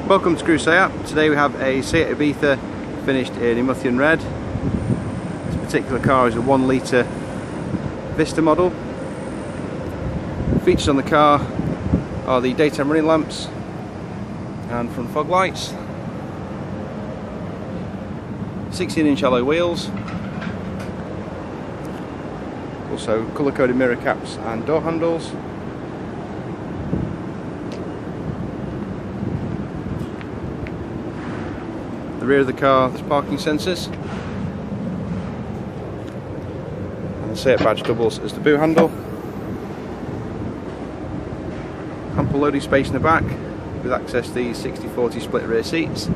Welcome to Crewe Seat. Today we have a Seat Ibiza finished in Emocion red. This particular car is a 1 litre Vista model. Features on the car are the daytime running lamps and front fog lights, 16-inch alloy wheels, also colour-coded mirror caps and door handles. The rear of the car has parking sensors, and the Seat badge doubles as the boot handle. Ample loading space in the back with access to these 60/40 split rear seats.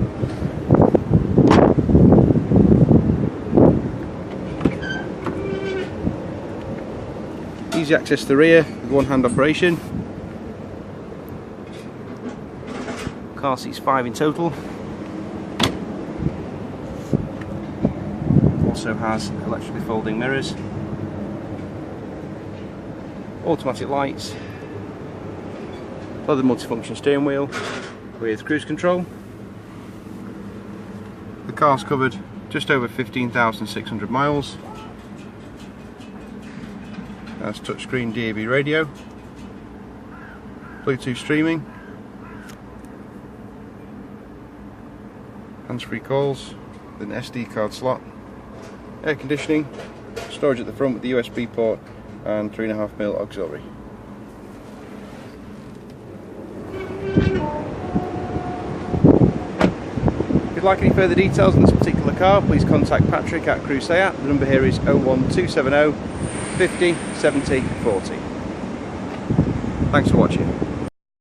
Easy access to the rear with one-hand operation. Car seats 5 in total. Also has electrically folding mirrors, automatic lights, leather multifunction steering wheel with cruise control. The car's covered just over 15,600 miles. Has touchscreen DAB radio, Bluetooth streaming, hands-free calls with an SD card slot, air conditioning, storage at the front with the USB port and 3.5mm auxiliary. If you'd like any further details on this particular car, please contact Patrick at Crewe Seat. The number here is 01270 50 70 40. Thanks for watching.